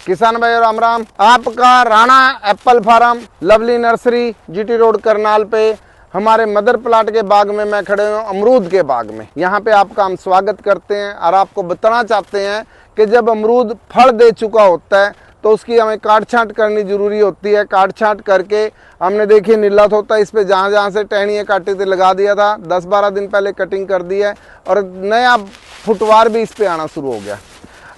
किसान भाई राम राम। आपका Rana apple farm lovely nursery GT road Karnal पे हमारे मदर प्लाट के बाग में मैं खड़े हूँ, अमरूद के बाग में। यहाँ पे आपका हम स्वागत करते हैं और आपको बताना चाहते हैं कि जब अमरूद फल दे चुका होता है तो उसकी हमें काट छांट करनी जरूरी होती है। काट छांट करके हमने देखिए नीलत होता है, इस पे जहाँ जहाँ से टहनियाँ काटी थी लगा दिया था। 10-12 दिन पहले कटिंग कर दी है और नया फुटवार भी इस पे आना शुरू हो गया।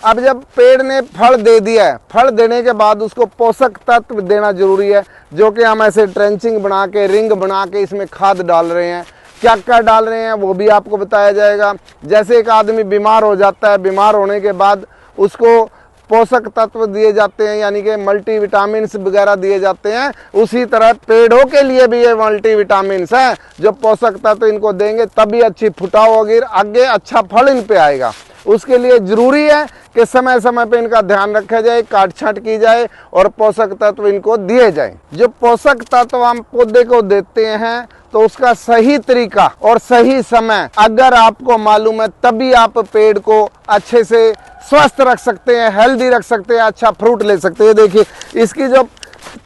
अब जब पेड़ ने फल दे दिया है, फल देने के बाद उसको पोषक तत्व देना जरूरी है, जो कि हम ऐसे ट्रेंचिंग बना के रिंग बना के इसमें खाद डाल रहे हैं। क्या क्या डाल रहे हैं वो भी आपको बताया जाएगा। जैसे एक आदमी बीमार हो जाता है, बीमार होने के बाद उसको पोषक तत्व दिए जाते हैं, यानी कि मल्टी विटामिन्स वगैरह दिए जाते हैं, उसी तरह पेड़ों के लिए भी ये मल्टी विटामिन्स हैं जो पोषक तत्व इनको देंगे तभी अच्छी फुटाव होगी, आगे अच्छा फल इन पे आएगा। उसके लिए जरूरी है कि समय समय पे इनका ध्यान रखा जाए, काट छांट की जाए और पोषक तत्व इनको दिए जाए। जो पोषक तत्व हम पौधे को देते हैं तो उसका सही तरीका और सही समय अगर आपको मालूम है तभी आप पेड़ को अच्छे से स्वस्थ रख सकते हैं, हेल्दी रख सकते हैं, अच्छा फ्रूट ले सकते हैं। देखिए इसकी जो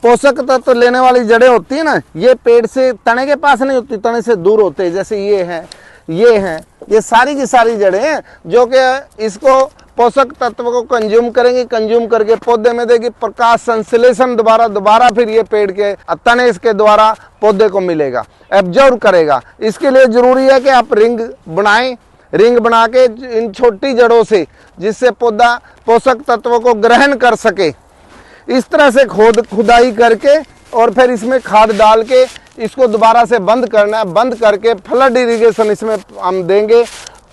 पोषक तत्व लेने वाली जड़ें होती है ना, ये पेड़ से तने के पास नहीं होती, तने से दूर होते हैं। जैसे ये हैं, ये सारी की सारी जड़ें हैं जो कि इसको पोषक तत्व को कंज्यूम करेंगी, कंज्यूम करके पौधे में देगी, प्रकाश संश्लेषण दोबारा फिर ये पेड़ के तने इसके द्वारा पौधे को मिलेगा, एब्जॉर्ब करेगा। इसके लिए जरूरी है कि आप रिंग बनाएं, रिंग बना के इन छोटी जड़ों से, जिससे पौधा पोषक तत्वों को ग्रहण कर सके, इस तरह से खुदाई करके और फिर इसमें खाद डाल के इसको दोबारा से बंद करना है। बंद करके फ्लड इरिगेशन इसमें हम देंगे।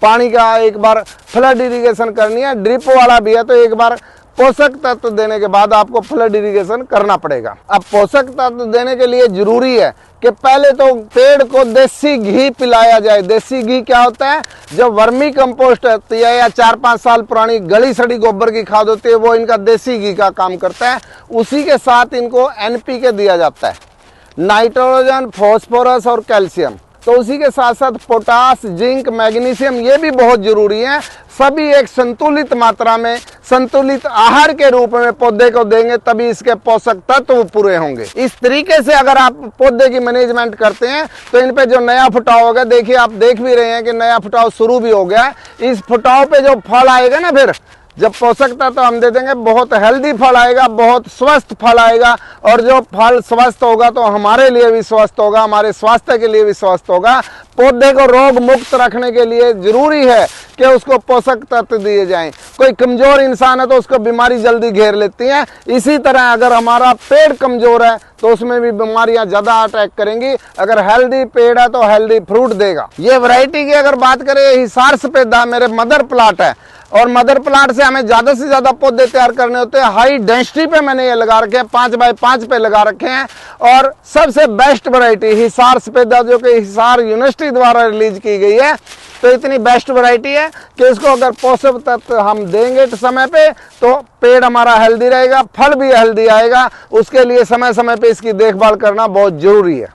पानी का एक बार फ्लड इरिगेशन करनी है, ड्रिप वाला भी है तो एक बार पोषक तत्व देने के बाद आपको फ्लड इरिगेशन करना पड़ेगा। अब पोषक तत्व देने के लिए जरूरी है कि पहले तो पेड़ को देसी घी पिलाया जाए। देसी घी क्या होता है? जो वर्मी कंपोस्ट होती है या 4-5 साल पुरानी गली सड़ी गोबर की खाद होती है, वो इनका देसी घी का काम करता है। उसी के साथ इनको NPK दिया जाता है, नाइट्रोजन, फास्फोरस और कैल्शियम। तो उसी के साथ साथ पोटास, जिंक, मैग्नीशियम, ये भी बहुत जरूरी है। सभी एक संतुलित मात्रा में संतुलित आहार के रूप में पौधे को देंगे तभी इसके पोषक तत्व पूरे होंगे। इस तरीके से अगर आप पौधे की मैनेजमेंट करते हैं तो इन पे जो नया फुटाव होगा, देखिए आप देख भी रहे हैं कि नया फुटाव शुरू भी हो गया है। इस फुटाव पे जो फल आएगा ना, फिर जब पोषक तत्व हम दे देंगे बहुत हेल्दी फल आएगा, बहुत स्वस्थ फल आएगा। और जो फल स्वस्थ होगा तो हमारे लिए भी स्वस्थ होगा, हमारे स्वास्थ्य के लिए भी स्वस्थ होगा। पौधे को रोग मुक्त रखने के लिए जरूरी है कि उसको पोषक तत्व दिए जाएं। कोई कमजोर इंसान है तो उसको बीमारी जल्दी घेर लेती है। इसी तरह अगर हमारा पेड़ कमजोर है तो उसमें भी बीमारियां ज्यादा अटैक करेंगी। अगर हेल्दी पेड़ है तो हेल्दी फ्रूट देगा। ये वैरायटी की अगर बात करें, हिसार सफेदा मेरे मदर प्लाट है और मदर प्लाट से हमें ज्यादा से ज्यादा पौधे तैयार करने होते हैं। हाई डेंसिटी पे मैंने ये लगा रखे हैं, 5x5 पे लगा रखे हैं। और सबसे बेस्ट वैरायटी हिसार सफेदा, जो कि हिसार यूनिवर्सिटी द्वारा रिलीज की गई है। तो इतनी बेस्ट वैरायटी है कि इसको अगर पोषक तत्व हम देंगे तो समय पे, तो पेड़ हमारा हेल्दी रहेगा, फल भी हेल्दी आएगा। उसके लिए समय समय पे इसकी देखभाल करना बहुत जरूरी है।